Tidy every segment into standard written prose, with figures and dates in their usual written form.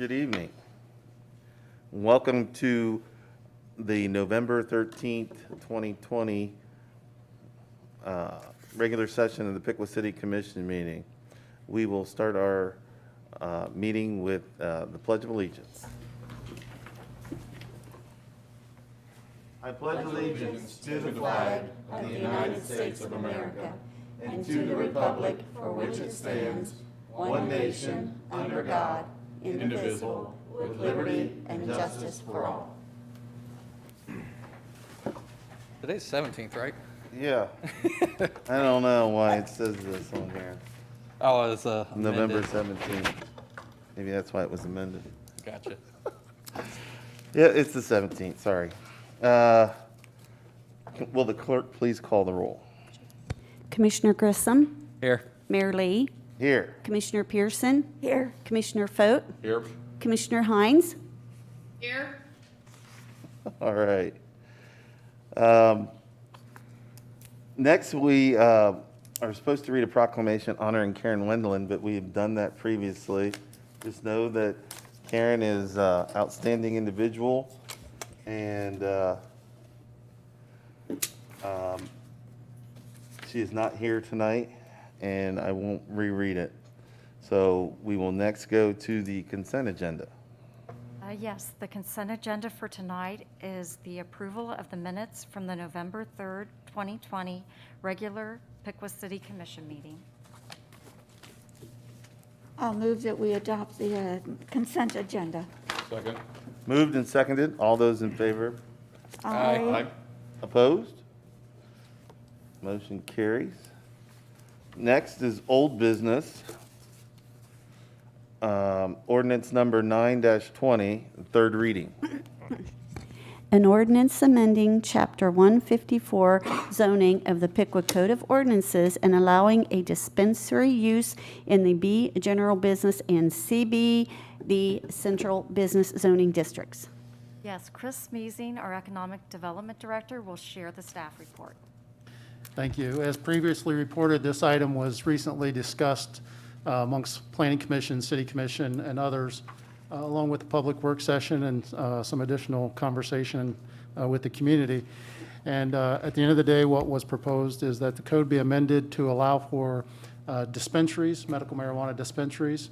Good evening. Welcome to the November 13th, 2020 regular session of the Piqua City Commission meeting. We will start our meeting with the Pledge of Allegiance. I pledge allegiance to the flag of the United States of America and to the republic for which it stands, one nation, under God, indivisible, with liberty and justice for all. Today's 17th, right? Yeah. I don't know why it says this on here. Oh, it's November amended. 17th. Maybe that's why it was amended. Gotcha. Yeah, it's the 17th, sorry. Will the clerk please call the roll? Commissioner Grissom, Here. Mayor Lee, Here. Commissioner Pearson, Here. Commissioner Foat, Here. Commissioner Hines. Here. All right. Next, we are supposed to read a proclamation honoring Karen Wendland, but we have done that previously. Just know that Karen is an outstanding individual, and she is not here tonight, and I won't reread it. So we will next go to the consent agenda. Yes, the consent agenda for tonight is the approval of the minutes from the November 3rd, 2020 regular Piqua City Commission meeting. I'll move that we adopt the consent agenda. Second. Moved and seconded. All those in favor? Aye. Opposed? Motion carries. Next is old business. Ordinance number 9-20, third reading. An ordinance amending Chapter 154 zoning of the Piqua Code of Ordinances and allowing a dispensary use in the B General Business and CB, the Central Business zoning districts. Yes, Chris Smeezing, our Economic Development Director, will share the staff report. Thank you. As previously reported, this item was recently discussed amongst Planning Commission, City Commission, and others, along with the public work session and some additional conversation with the community. And at the end of the day, what was proposed is that the code be amended to allow for dispensaries, medical marijuana dispensaries,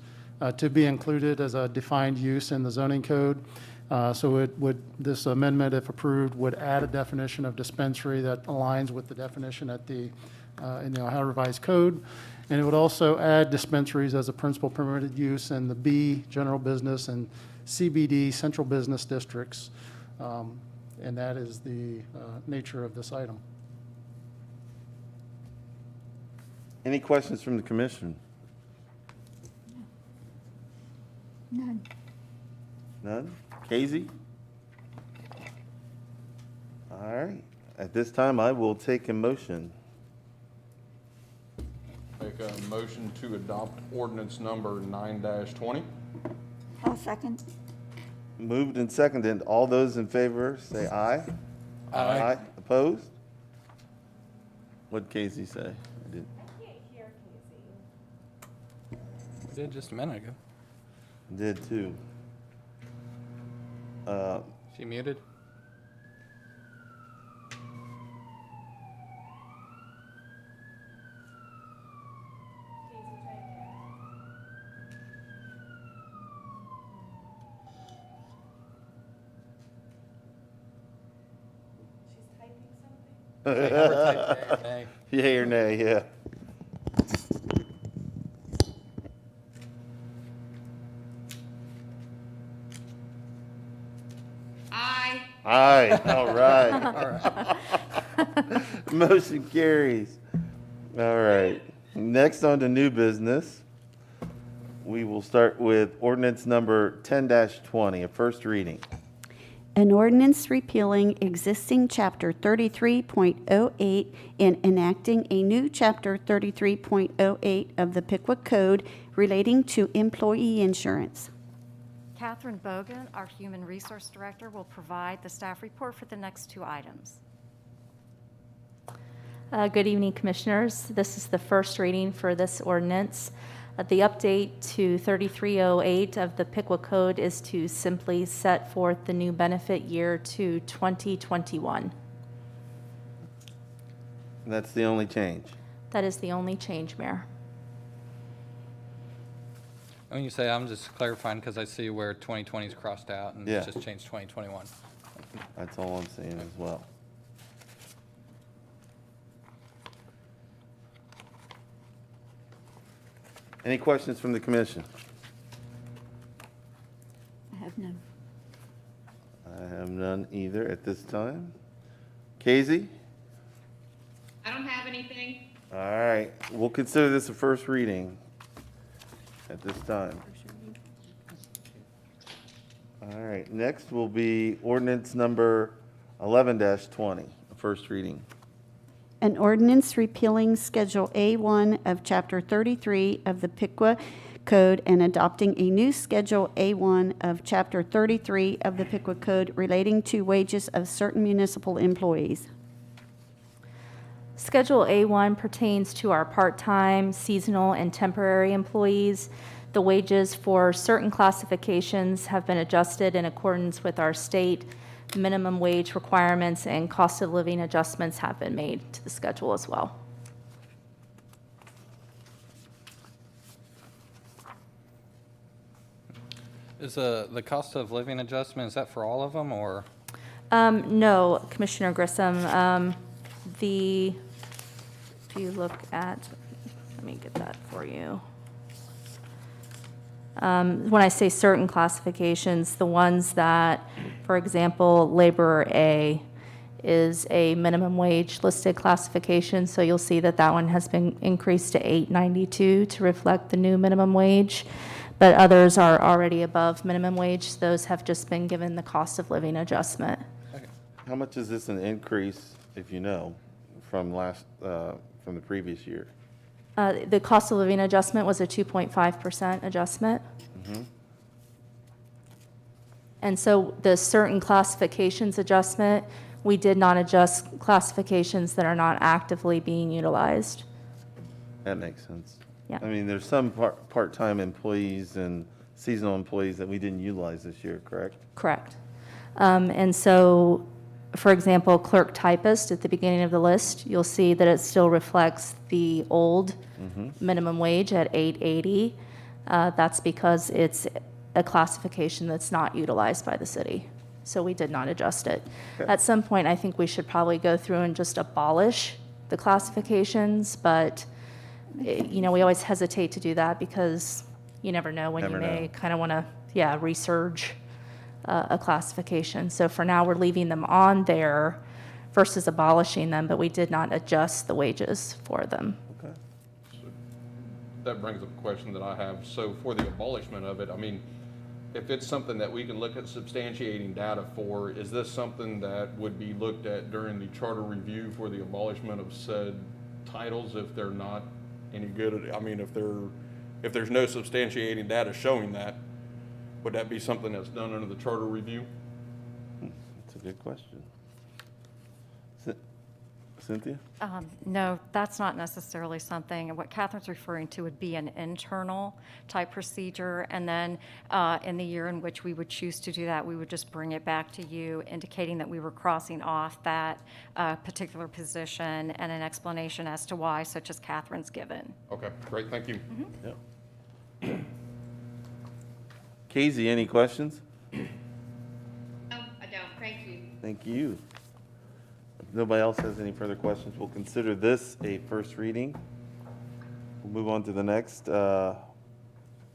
to be included as a defined use in the zoning code. So this amendment, if approved, would add a definition of dispensary that aligns with the definition in the Ohio Revised Code. And it would also add dispensaries as a principal permitted use in the B General Business and CBD Central Business Districts. And that is the nature of this item. Any questions from the commission? None. None? Casey? All right. At this time, I will take a motion. Make a motion to adopt ordinance number 9-20. I'll second. Moved and seconded. All those in favor, say aye. Aye. Opposed? What'd Casey say? I did. We did just a minute ago. Did too. She muted? Nay. Yay or nay, yeah. Aye, all right. Motion carries. All right. Next on to new business. We will start with ordinance number 10-20, a first reading. An ordinance repealing existing Chapter 33.08 and enacting a new Chapter 33.08 of the Piqua Code relating to employee insurance. Catherine Bogan, our Human Resource Director, will provide the staff report for the next two items. Good evening, Commissioners. This is the first reading for this ordinance. The update to 3308 of the Piqua Code is to simply set forth the new benefit year to 2021. And that's the only change. That is the only change, Mayor. When you say, I'm just clarifying because I see where 2020 is crossed out and Yeah. it's just changed 2021. That's all I'm saying as well. Any questions from the commission? I have none. I have none either at this time. Casey? I don't have anything. All right, we'll consider this a first reading at this time. All right, next will be ordinance number 11-20, a first reading. An ordinance repealing Schedule A1 of Chapter 33 of the Piqua Code and adopting a new Schedule A1 of Chapter 33 of the Piqua Code relating to wages of certain municipal employees. Schedule A1 pertains to our part-time, seasonal, and temporary employees. The wages for certain classifications have been adjusted in accordance with our state minimum wage requirements, and cost of living adjustments have been made to the schedule as well. Is the cost of living adjustment, is that for all of them or? No, Commissioner Grissom, if you look at, let me get that for you. When I say certain classifications, the ones that, for example, laborer A is a minimum wage listed classification, so you'll see that that one has been increased to $8.92 to reflect the new minimum wage, but others are already above minimum wage. Those have just been given the cost of living adjustment. How much is this an increase, if you know, from the previous year? The cost of living adjustment was a 2.5% adjustment. And so the certain classifications adjustment, we did not adjust classifications that are not actively being utilized. That makes sense. Yeah. I mean, there's some part-time employees and seasonal employees that we didn't utilize this year, correct? Correct. And so, for example, clerk typist at the beginning of the list, you'll see that it still reflects the old minimum wage at $8.80. That's because it's a classification that's not utilized by the city. So we did not adjust it. Okay. At some point, I think we should probably go through and just abolish the classifications, but, we always hesitate to do that because you never know when Never you may know. kind of want to, resurge a classification. So for now, we're leaving them on there versus abolishing them, but we did not adjust the wages for them. Okay. That brings up a question that I have. So for the abolishment of it, I mean, if it's something that we can look at substantiating data for, is this something that would be looked at during the charter review for the abolishment of said titles if they're not any good? I mean, if there's no substantiating data showing that, would that be something that's done under the charter review? That's a good question. Cynthia? No, that's not necessarily something, what Catherine's referring to would be an internal type procedure, and then in the year in which we would choose to do that, we would just bring it back to you indicating that we were crossing off that particular position and an explanation as to why, such as Catherine's given. Okay, great, thank you. Yep. Casey, any questions? No, I don't. Thank you. Thank you. If nobody else has any further questions, we'll consider this a first reading. We'll move on to the next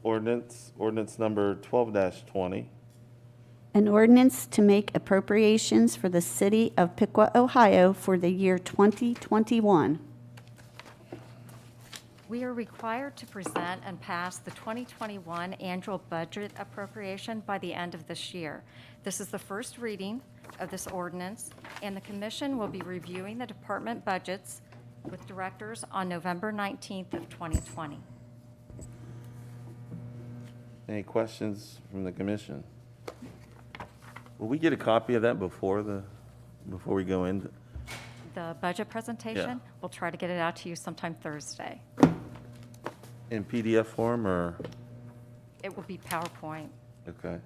ordinance number 12-20. An ordinance to make appropriations for the city of Piqua, Ohio for the year 2021. We are required to present and pass the 2021 annual budget appropriation by the end of this year. This is the first reading of this ordinance, and the commission will be reviewing the department budgets with directors on November 19th of 2020. Any questions from the commission? Will we get a copy of that before we go in? The budget presentation, we'll try to get it out to you sometime Thursday. In PDF form or, It will be PowerPoint. okay.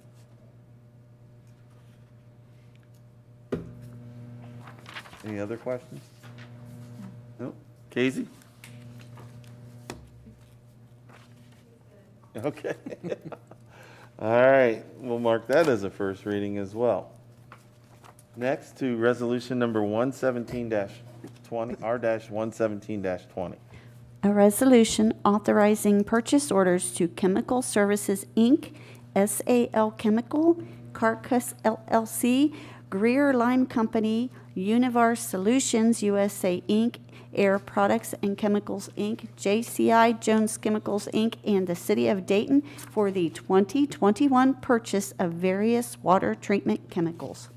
Any other questions? No? Casey? Okay. All right, we'll mark that as a first reading as well. Next to resolution number 117-20, R-117-20. A resolution authorizing purchase orders to Chemical Services, Inc., SAL Chemical, Carcass LLC, Greer Lime Company, Univar Solutions USA, Inc., Air Products and Chemicals, Inc., JCI Jones Chemicals, Inc., and the City of Dayton for the 2021 purchase of various water treatment chemicals.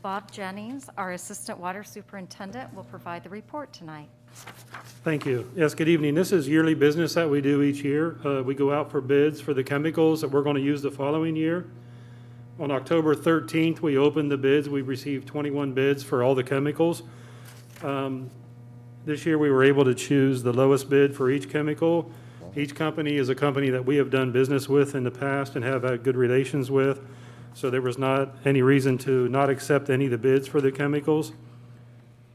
Bob Jennings, our Assistant Water Superintendent, will provide the report tonight. Thank you. Yes, good evening. This is yearly business that we do each year. We go out for bids for the chemicals that we're going to use the following year. On October 13th, we opened the bids. We received 21 bids for all the chemicals. This year, we were able to choose the lowest bid for each chemical. Each company is a company that we have done business with in the past and have had good relations with, so there was not any reason to not accept any of the bids for the chemicals.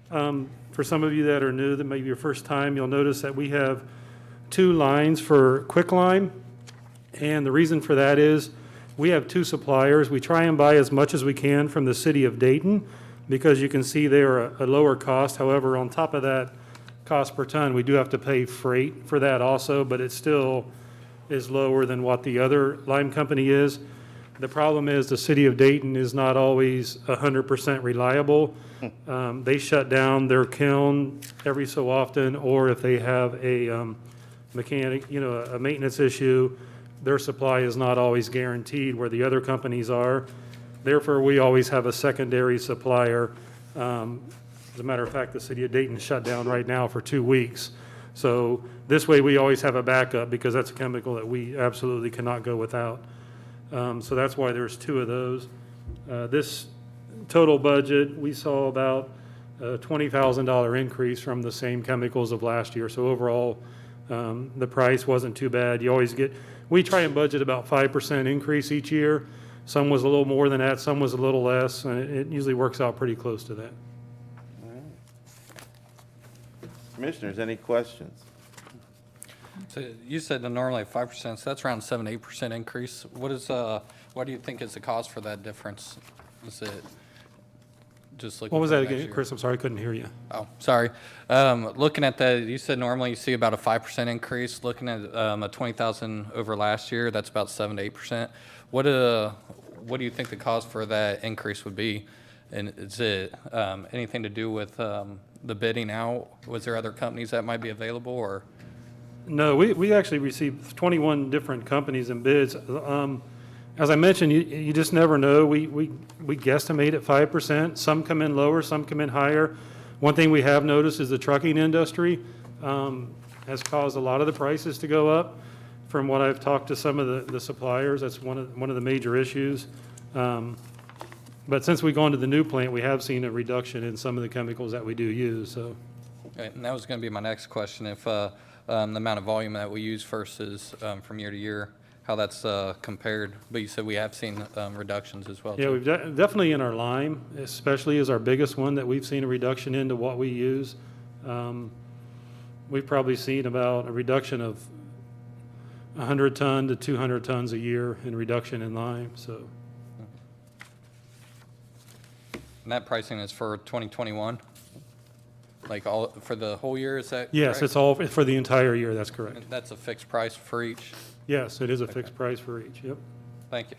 For some of you that are new, that may be your first time, you'll notice that we have 2 lines for quicklime, and the reason for that is we have 2 suppliers. We try and buy as much as we can from the City of Dayton, because you can see they are a lower cost. However, on top of that cost per ton, we do have to pay freight for that also, but it still is lower than what the other lime company is. The problem is the City of Dayton is not always 100% reliable. They shut down their kiln every so often, or if they have a mechanic, a maintenance issue, their supply is not always guaranteed where the other companies are. Therefore, we always have a secondary supplier. As a matter of fact, the City of Dayton shut down right now for 2 weeks. So this way, we always have a backup, because that's a chemical that we absolutely cannot go without. So that's why there's 2 of those. This total budget, we saw about a $20,000 increase from the same chemicals of last year. So overall, the price wasn't too bad. We try and budget about 5% increase each year. Some was a little more than that, some was a little less, and it usually works out pretty close to that. Commissioners, any questions? So you said that normally 5%, so that's around 7-8% increase. What do you think is the cause for that difference? Is it just looking? What was for that next again, year? Chris? I'm sorry, I couldn't hear you. Oh, sorry. Looking at that, you said normally you see about a 5% increase. Looking at a 20,000 over last year, that's about 7-8%. What do you think the cause for that increase would be? And is it anything to do with the bidding out? Was there other companies that might be available, or? No, we actually received 21 different companies and bids. As I mentioned, you just never know. We guesstimate at 5%. Some come in lower, some come in higher. One thing we have noticed is the trucking industry has caused a lot of the prices to go up. From what I've talked to some of the suppliers, that's one of the major issues. But since we go into the new plant, we have seen a reduction in some of the chemicals that we do use, so. Okay, and that was going to be my next question, if the amount of volume that we use versus from year to year, how that's compared. But you said we have seen reductions as well. Yeah, too. we've definitely in our lime, especially is our biggest one that we've seen a reduction into what we use. We've probably seen about a reduction of 100 ton to 200 tons a year in reduction in lime, so. And that pricing is for 2021? Like all, for the whole year, is that Yes, correct? it's all for the entire year, that's correct. And that's a fixed price for each? Yes, it is a fixed price for each, yep. Thank you.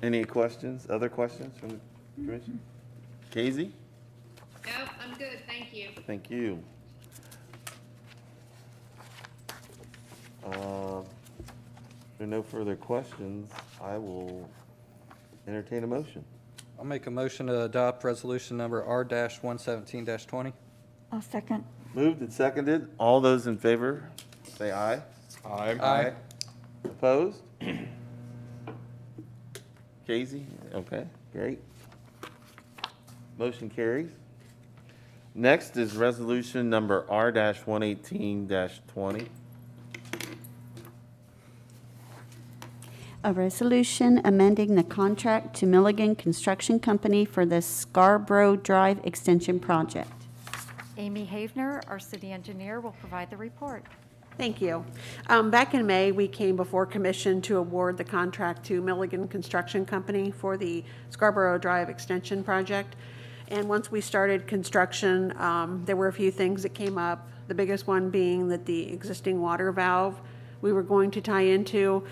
Any questions, other questions from the commission? Casey? Nope, I'm good, thank you. Thank you. If there are no further questions, I will entertain a motion. I'll make a motion to adopt resolution number R-117-20. I'll second. Moved and seconded. All those in favor, say aye. Aye. Opposed? Casey? Okay, great. Motion carries. Next is resolution number R-118-20. A resolution amending the contract to Milligan Construction Company for the Scarborough Drive Extension Project. Amy Havner, our city engineer, will provide the report. Thank you. Back in May, we came before commission to award the contract to Milligan Construction Company for the Scarborough Drive Extension Project. And once we started construction, there were a few things that came up. The biggest one being that the existing water valve we were going to tie into,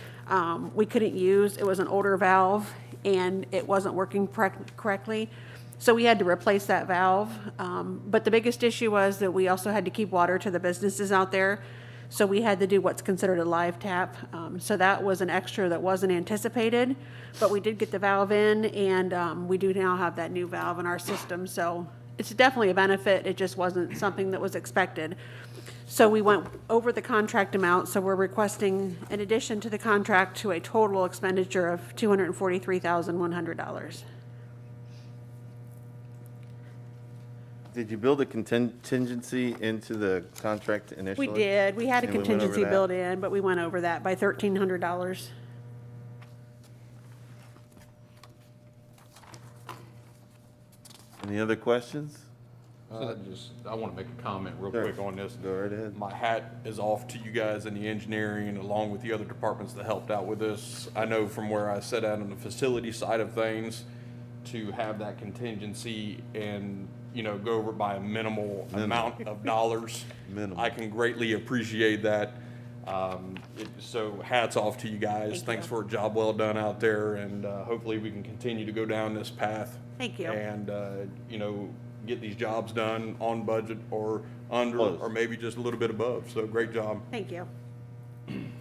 we couldn't use. It was an older valve and it wasn't working correctly. So we had to replace that valve. But the biggest issue was that we also had to keep water to the businesses out there. So we had to do what's considered a live tap. So that was an extra that wasn't anticipated, but we did get the valve in, and we do now have that new valve in our system. So it's definitely a benefit. It just wasn't something that was expected. So we went over the contract amount, so we're requesting, in addition to the contract, to a total expenditure of $243,100. Did you build a contingency into the contract initially? We did. We had a And we went over contingency that. built in, but we went over that by $1,300. Any other questions? I want to make a comment real Sure. quick on this. Go right ahead. My hat is off to you guys in the engineering, along with the other departments that helped out with this. I know from where I sit out on the facility side of things, to have that contingency and, you know, go over by a minimal amount of dollars. Minimal. I can greatly appreciate that. So hats off to you guys. Thank Thanks you. for a job well done out there, and hopefully we can continue to go down this path. Thank you. And, you know, get these jobs done on budget or under, Close. or maybe just a little bit above. So great job. Thank you. And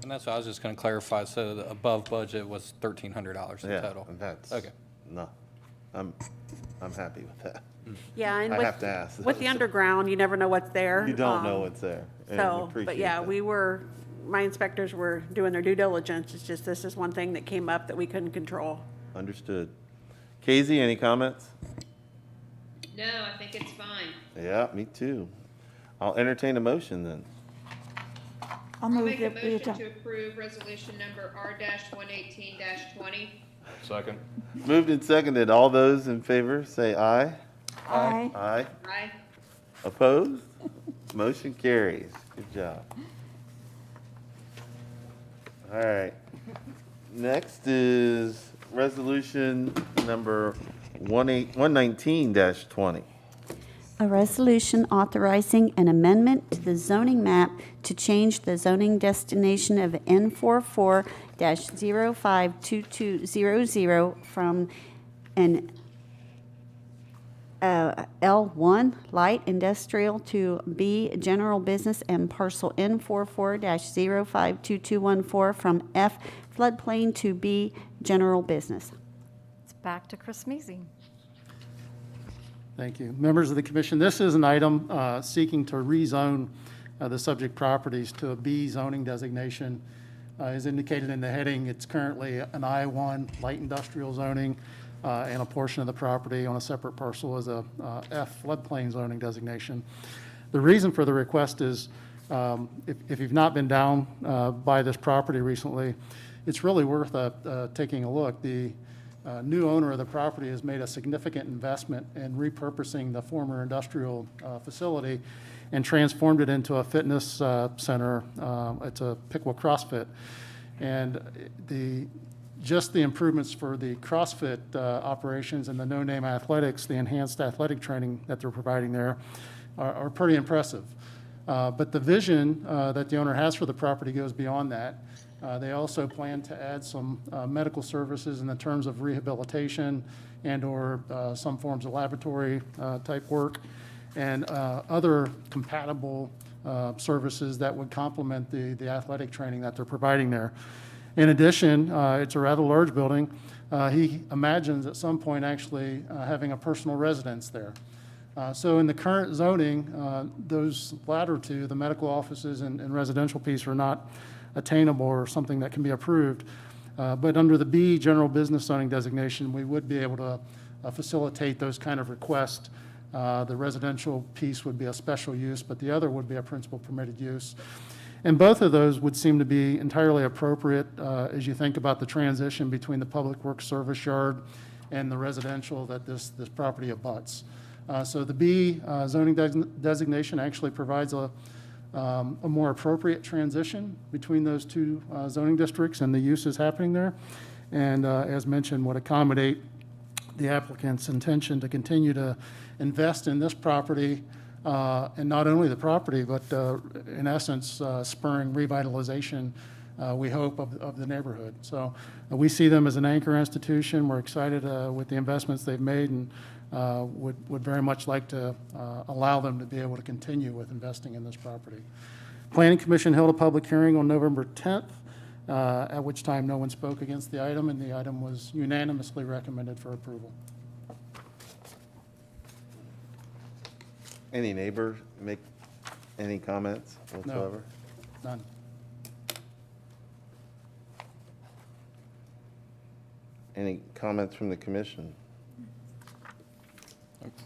that's what I was just going to clarify. So the above budget was $1,300 in Yeah, total. that's. Okay. No, I'm happy with that. Yeah, and I with, have to ask. with the underground, you never know what's there. You don't know Um, what's there. and So, but appreciate yeah, that. my inspectors were doing their due diligence. It's just, this is one thing that came up that we couldn't control. Understood. Casey, any comments? No, I think it's fine. Yeah, me too. I'll entertain a motion then. I'll make a motion to approve resolution number R-118-20. Second. Moved and seconded. All those in favor, say aye. Aye. Aye. Aye. Opposed? Motion carries. Good job. All right. Next is resolution number 119-20. A resolution authorizing an amendment to the zoning map to change the zoning destination of N44-052200 from an L1 light industrial to B general business, and parcel N44-052214 from F floodplain to B general business. It's back to Chris Measy. Thank you. Members of the commission, this is an item seeking to rezone the subject properties to a B zoning designation. As indicated in the heading, it's currently an I1 light industrial zoning, and a portion of the property on a separate parcel is a F floodplain zoning designation. The reason for the request is, if you've not been down by this property recently, it's really worth taking a look. The new owner of the property has made a significant investment in repurposing the former industrial facility and transformed it into a fitness center. It's a Pickwa CrossFit. And just the improvements for the CrossFit operations and the no-name athletics, the enhanced athletic training that they're providing there are pretty impressive. But the vision that the owner has for the property goes beyond that. They also plan to add some medical services in the terms of rehabilitation and/or some forms of laboratory type work, and other compatible services that would complement the athletic training that they're providing there. In addition, it's a rather large building. He imagines at some point actually having a personal residence there. So in the current zoning, those latter two, the medical offices and residential piece, are not attainable or something that can be approved. But under the B general business zoning designation, we would be able to facilitate those kind of requests The residential piece would be a special use, but the other would be a principal permitted use. And both of those would seem to be entirely appropriate as you think about the transition between the public works service yard and the residential that this property abuts. So the B zoning designation actually provides a more appropriate transition between those two zoning districts and the uses happening there. And as mentioned, would accommodate the applicant's intention to continue to invest in this property, and not only the property, but in essence, spurring revitalization, we hope, of the neighborhood. So we see them as an anchor institution. We're excited with the investments they've made, and would very much like to allow them to be able to continue with investing in this property. Planning Commission held a public hearing on November 10th, at which time no one spoke against the item, and the item was unanimously recommended for approval. Any neighbor make any comments whatsoever? None. Any comments from the commission?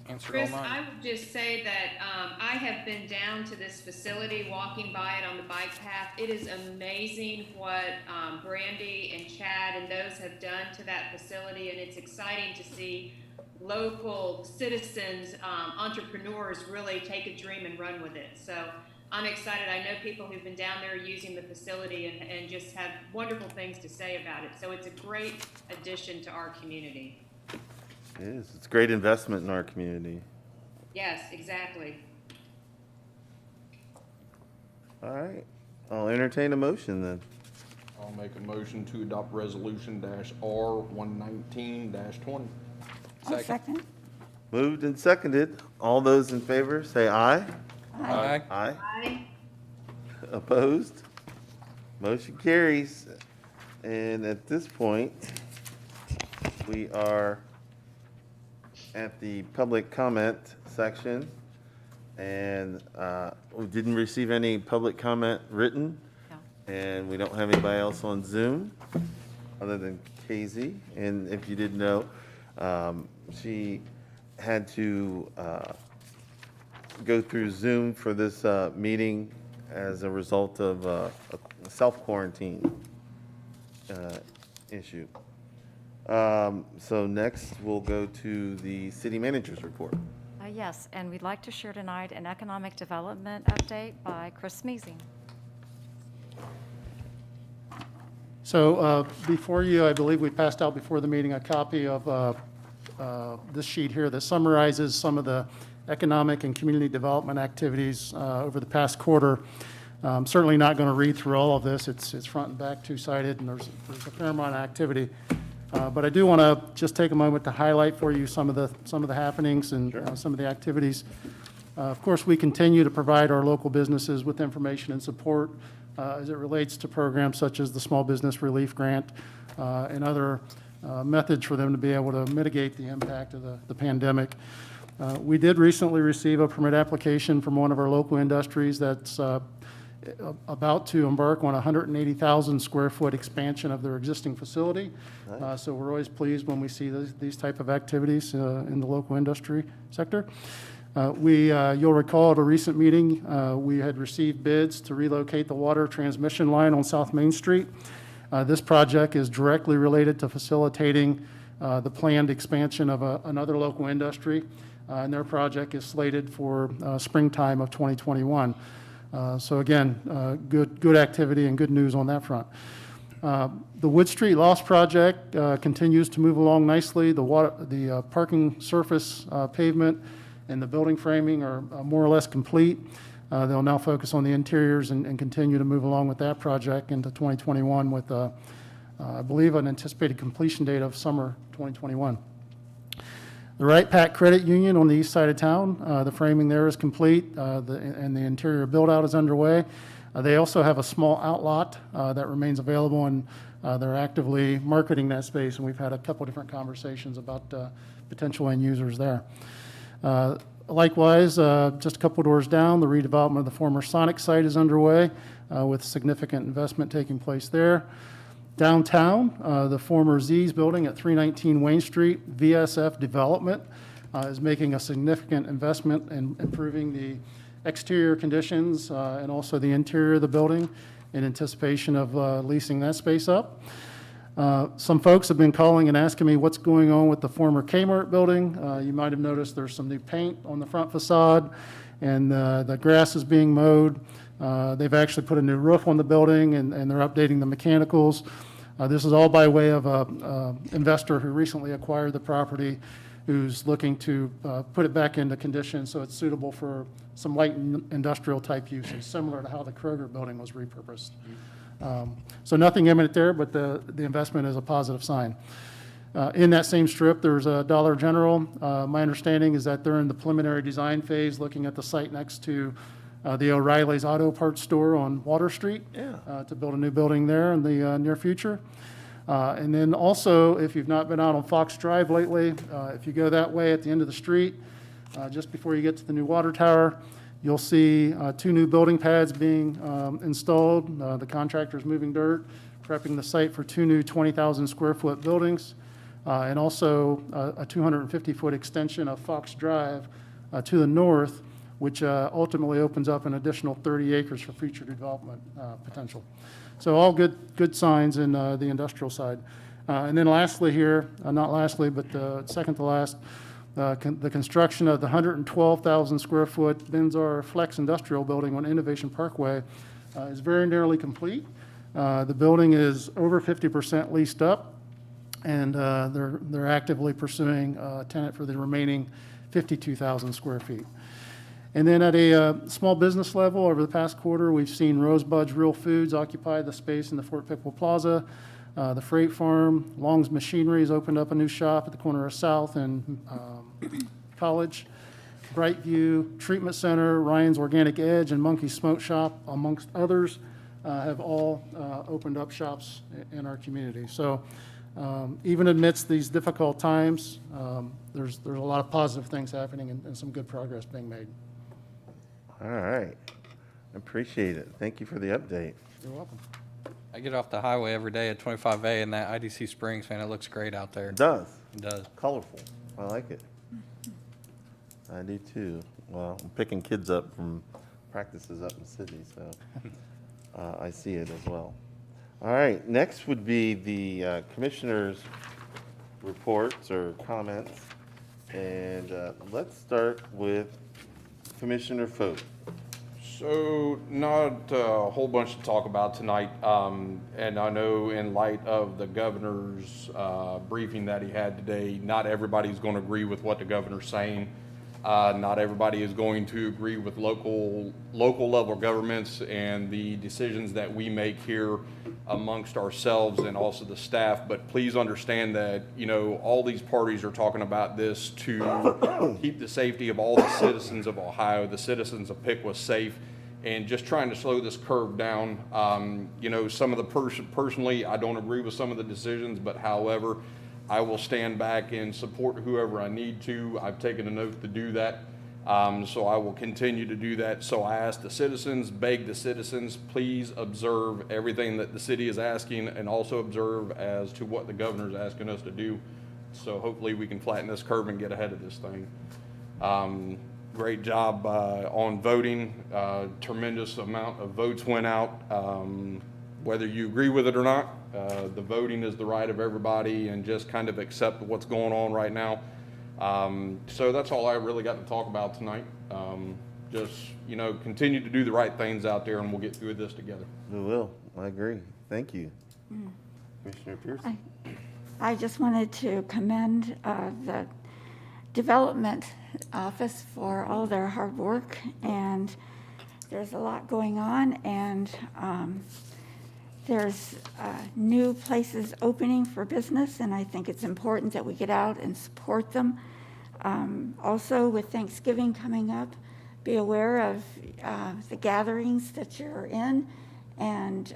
Answer all Chris, mine. I would just say that I have been down to this facility, walking by it on the bike path. It is amazing what Brandy and Chad and those have done to that facility, and it's exciting to see local citizens, entrepreneurs really take a dream and run with it. So I'm excited. I know people who've been down there using the facility and just have wonderful things to say about it. So it's a great addition to our community. It is. It's a great investment in our community. Yes, exactly. All right. I'll entertain a motion then. I'll make a motion to adopt resolution -R119-20. I'll second. Moved and seconded. All those in favor, say aye. Aye. Aye. Aye. Opposed? Motion carries. And at this point, we are at the public comment section. And we didn't receive any public comment written. No. And we don't have anybody else on Zoom other than Casey. And if you didn't know, she had to go through Zoom for this meeting as a result of a self-quarantine issue. So next, we'll go to the city manager's report. Yes, and we'd like to share tonight an economic development update by Chris Smeezing. So before you, I believe we passed out before the meeting a copy of this sheet here that summarizes some of the economic and community development activities over the past quarter. I'm certainly not going to read through all of this. It's front and back two-sided, and there's a fair amount of activity. But I do want to just take a moment to highlight for you some of the happenings and some of the activities. Of course, we continue to provide our local businesses with information and support as it relates to programs such as the Small Business Relief Grant and other methods for them to be able to mitigate the impact of the pandemic. We did recently receive a permit application from one of our local industries that's about to embark on a 180,000 square foot expansion of their existing facility. So we're always pleased when we see these type of activities in the local industry sector. You'll recall at a recent meeting, we had received bids to relocate the water transmission line on South Main Street. This project is directly related to facilitating the planned expansion of another local industry, and their project is slated for springtime of 2021. So again, good activity and good news on that front. The Wood Street Loft project continues to move along nicely. The parking surface pavement and the building framing are more or less complete. They'll now focus on the interiors and continue to move along with that project into 2021 with, I believe, an anticipated completion date of summer 2021. The Wright Pack Credit Union on the east side of town, the framing there is complete, and the interior build-out is underway. They also have a small outlot that remains available, and they're actively marketing that space, and we've had a couple different conversations about potential end users there. Likewise, just a couple doors down, the redevelopment of the former Sonic site is underway with significant investment taking place there. Downtown, the former Z's building at 319 Wayne Street, VSF Development is making a significant investment in improving the exterior conditions and also the interior of the building in anticipation of leasing that space up. Some folks have been calling and asking me what's going on with the former Kmart building. You might have noticed there's some new paint on the front facade, and the grass is being mowed. They've actually put a new roof on the building, and they're updating the mechanicals. This is all by way of an investor who recently acquired the property, who's looking to put it back into condition so it's suitable for some light industrial type uses, similar to how the Kroger building was repurposed. So nothing imminent there, but the investment is a positive sign. In that same strip, there's a Dollar General. My understanding is that they're in the preliminary design phase, looking at the site next to the O'Reilly's Auto Parts store on Water Street to build a new building there in the near future. And then also, if you've not been out on Fox Drive lately, if you go that way at the end of the street, just before you get to the new water tower, you'll see 2 new building pads being installed. The contractor's moving dirt, prepping the site for 2 new 20,000 square foot buildings, and also a 250-foot extension of Fox Drive to the north, which ultimately opens up an additional 30 acres for future development potential. So all good signs in the industrial side. And then lastly here, not lastly, but second to last, the construction of the 112,000 square foot Benzar Flex Industrial Building on Innovation Parkway is very nearly complete. The building is over 50% leased up, and they're actively pursuing a tenant for the remaining 52,000 square feet. And then at a small business level, over the past quarter, we've seen Rosebud's Real Foods occupy the space in the Fort Pickle Plaza. The Freight Farm, Long's Machinery has opened up a new shop at the corner of South and College. Brightview Treatment Center, Ryan's Organic Edge, and Monkey Smoke Shop, amongst others, have all opened up shops in our community. So even amidst these difficult times, there's a lot of positive things happening and some good progress being made. All right. Appreciate it. Thank you for the update. You're welcome. I get off the highway every day at 25A, and that IDC Springs, man, it looks great out there. It does. It does. Colorful. I like it. I do too. Well, I'm picking kids up from practices up in the city, so I see it as well. All right, next would be the commissioners' reports or comments. And let's start with Commissioner Foat. So not a whole bunch to talk about tonight, and I know in light of the governor's briefing that he had today, not everybody's going to agree with what the governor's saying. Not everybody is going to agree with local level governments and the decisions that we make here amongst ourselves and also the staff. But please understand that, you know, all these parties are talking about this to keep the safety of all the citizens of Ohio, the citizens of Piqua safe, and just trying to slow this curve down. You know, some of the personally, I don't agree with some of the decisions, but however, I will stand back and support whoever I need to. I've taken an oath to do that, so I will continue to do that. So I ask the citizens, beg the citizens, please observe everything that the city is asking and also observe as to what the governor is asking us to do. So hopefully we can flatten this curve and get ahead of this thing. Great job on voting. Tremendous amount of votes went out. Whether you agree with it or not, the voting is the right of everybody, and just kind of accept what's going on right now. So that's all I really got to talk about tonight. Just, you know, continue to do the right things out there, and we'll get through this together. We will. I agree. Thank you. Commissioner Pearson. I just wanted to commend the Development Office for all their hard work, and there's a lot going on, and there's new places opening for business, and I think it's important that we get out and support them. Also, with Thanksgiving coming up, be aware of the gatherings that you're in, and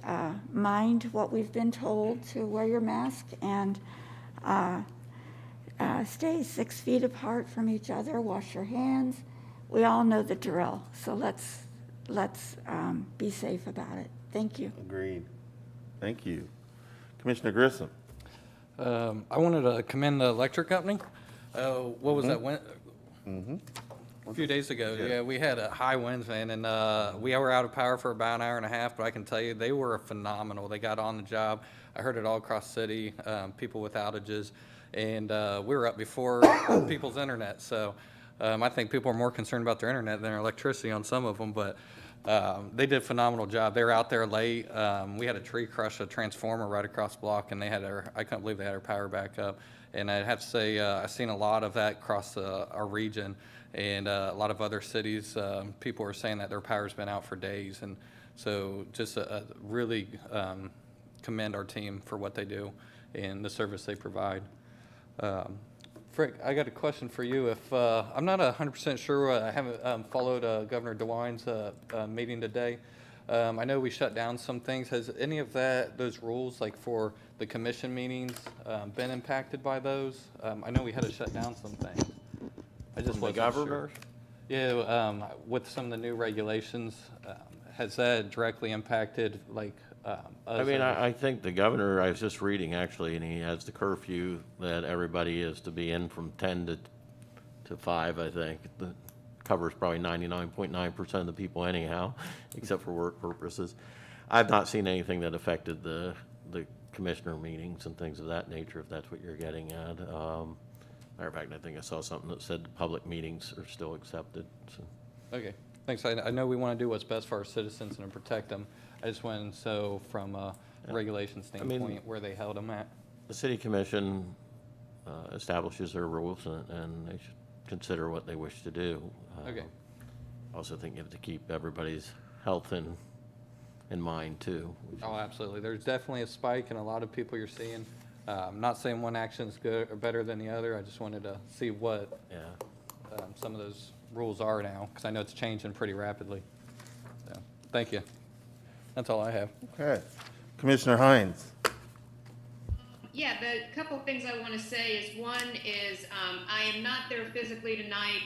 mind what we've been told to wear your mask and stay 6 feet apart from each other, wash your hands. We all know the drill, so let's be safe about it. Thank you. Agreed. Thank you. Commissioner Grissom. I wanted to commend the electric company. Oh, what was that, a few days ago, yeah, we had a high winds, man, and we were out of power for about an hour and a half, but I can tell you, they were phenomenal. They got on the job. I heard it all across the city, people with outages, and we were up before people's internet, so I think people are more concerned about their internet than their electricity on some of them, but they did a phenomenal job. They were out there late. We had a tree crush a transformer right across the block, and they had I couldn't believe they had our power back up. And I'd have to say, I've seen a lot of that across our region, and a lot of other cities. People are saying that their power's been out for days, and so just really commend our team for what they do and the service they provide. Frick, I got a question for you. If I'm not 100% sure, I haven't followed Governor DeWine's meeting today. I know we shut down some things. Has any of those rules, like for the commission meetings, been impacted by those? I know we had to shut down some things. I just wasn't sure. Governors? Yeah, with some of the new regulations, has that directly impacted like us? I mean, I think the governor, I was just reading actually, and he has the curfew that everybody is to be in from 10 to 5, I think. That covers probably 99.9% of the people anyhow, except for work purposes. I've not seen anything that affected the commissioner meetings and things of that nature, if that's what you're getting at. Matter of fact, I think I saw something that said public meetings are still accepted, so. Okay, thanks. I know we want to do what's best for our citizens and to protect them. I just wanted to know from a regulation standpoint where they held them at. The city commission establishes their rules, and they should consider what they wish to do. Okay. I also think you have to keep everybody's health in mind too. Oh, absolutely. There's definitely a spike in a lot of people you're seeing. I'm not saying one action is good or better than the other. I just wanted to see what some of those rules are now, because I know it's changing pretty rapidly. So, thank you. That's all I have. Okay. Commissioner Hines. Yeah, the couple things I want to say is, one is I am not there physically tonight.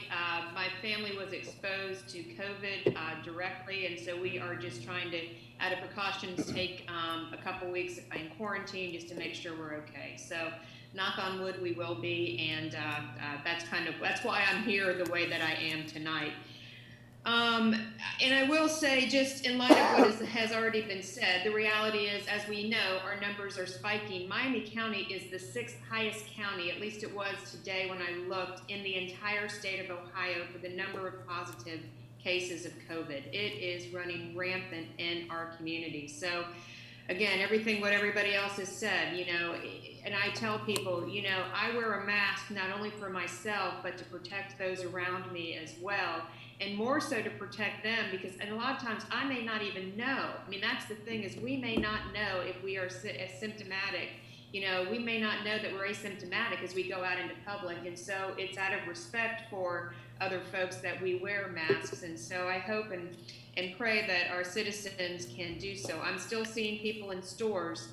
My family was exposed to COVID directly, and so we are just trying to, out of precautions, take a couple weeks in quarantine just to make sure we're okay. So, knock on wood, we will be, and that's why I'm here the way that I am tonight. And I will say, just in light of what has already been said, the reality is, as we know, our numbers are spiking. Miami County is the 6th highest county, at least it was today when I looked, in the entire state of Ohio for the number of positive cases of COVID. It is running rampant in our community. So, again, what everybody else has said, and I tell people, I wear a mask not only for myself, but to protect those around me as well. And more so to protect them, because a lot of times I may not even know. I mean, that's the thing, is we may not know if we are asymptomatic. We may not know that we're asymptomatic as we go out into public. And so it's out of respect for other folks that we wear masks. And so I hope and pray that our citizens can do so. I'm still seeing people in stores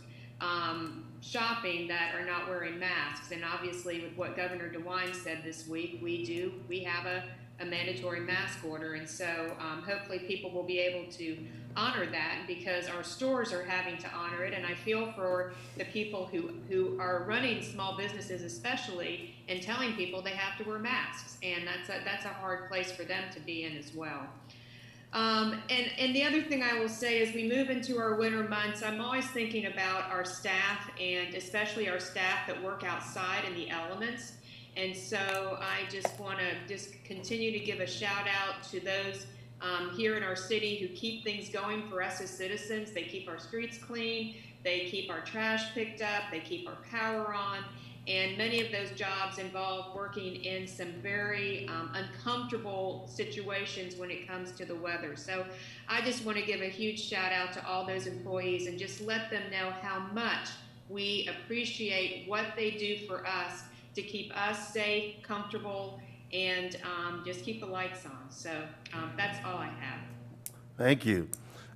shopping that are not wearing masks. And obviously with what Governor DeWine said this week, we have a mandatory mask order, and so hopefully people will be able to honor that, because our stores are having to honor it. And I feel for the people who are running small businesses, especially, and telling people they have to wear masks, and that's a hard place for them to be in as well. And the other thing I will say, as we move into our winter months, I'm always thinking about our staff, and especially our staff that work outside in the elements. And so I just want to continue to give a shout out to those here in our city who keep things going for us as citizens. They keep our streets clean, they keep our trash picked up, they keep our power on, and many of those jobs involve working in some very uncomfortable situations when it comes to the weather. So I just want to give a huge shout out to all those employees and just let them know how much we appreciate what they do for us to keep us safe, comfortable, and just keep the lights on. So that's all I have. Thank you.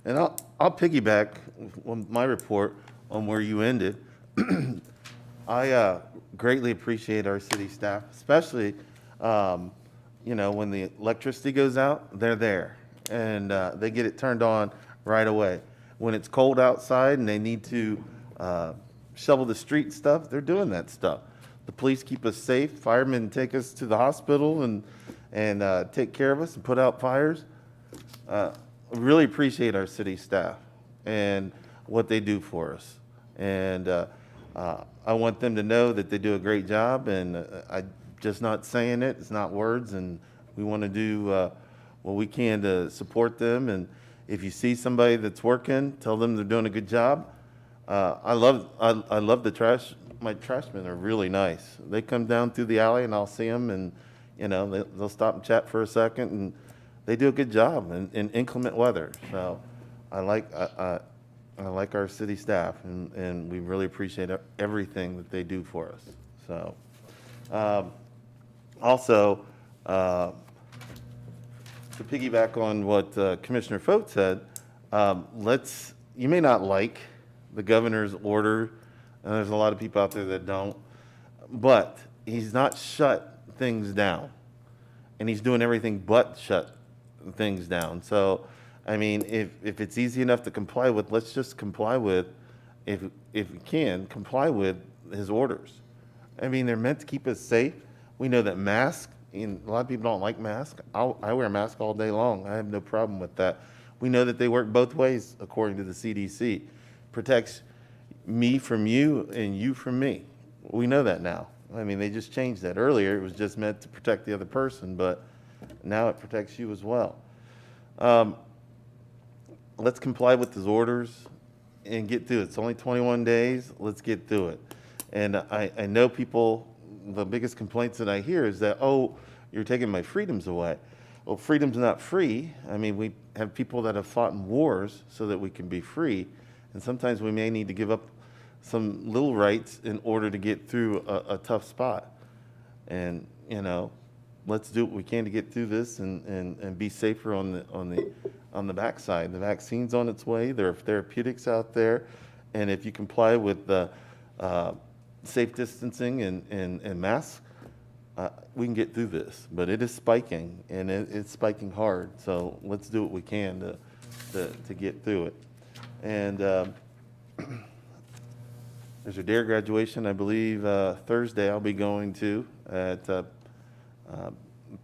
And I'll piggyback on my report on where you ended. I greatly appreciate our city staff, especially, when the electricity goes out, they're there. And they get it turned on right away. When it's cold outside and they need to shovel the street stuff, they're doing that stuff. The police keep us safe, firemen take us to the hospital and take care of us and put out fires. Really appreciate our city staff and what they do for us. And I want them to know that they do a great job, and I'm just not saying it, it's not words, and we want to do what we can to support them. And if you see somebody that's working, tell them they're doing a good job. I love the trash. My trashmen are really nice. They come down through the alley and I'll see them, and they'll stop and chat for a second, and they do a good job in inclement weather. So I like our city staff, and we really appreciate everything that they do for us. So also, to piggyback on what Commissioner Foat said, you may not like the governor's order, and there's a lot of people out there that don't, but he's not shut things down, and he's doing everything but shut things down. So, I mean, if it's easy enough to comply with, let's just comply with, if we can, comply with his orders. I mean, they're meant to keep us safe. We know that masks, and a lot of people don't like masks. I wear a mask all day long. I have no problem with that. We know that they work both ways according to the CDC. Protects me from you and you from me. We know that now. I mean, they just changed that. Earlier, it was just meant to protect the other person, but now it protects you as well. Let's comply with his orders and get through it. It's only 21 days. Let's get through it. And I know people, the biggest complaints that I hear is that, oh, you're taking my freedoms away. Well, freedom's not free. I mean, we have people that have fought in wars so that we can be free. And sometimes we may need to give up some little rights in order to get through a tough spot. And, let's do what we can to get through this and be safer on the backside. The vaccine's on its way. There are therapeutics out there. And if you comply with the safe distancing and masks, we can get through this. But it is spiking, and it's spiking hard. So let's do what we can to get through it. And there's a DARE graduation, I believe, Thursday I'll be going to at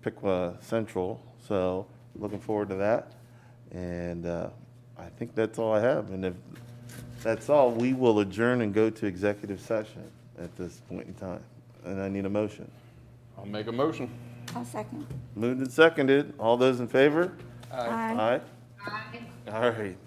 Piqua Central. So looking forward to that. And I think that's all I have. And if that's all, we will adjourn and go to executive session at this point in time. And I need a motion. I'll make a motion. I'll second. Moved and seconded. All those in favor? Aye. Aye. All right.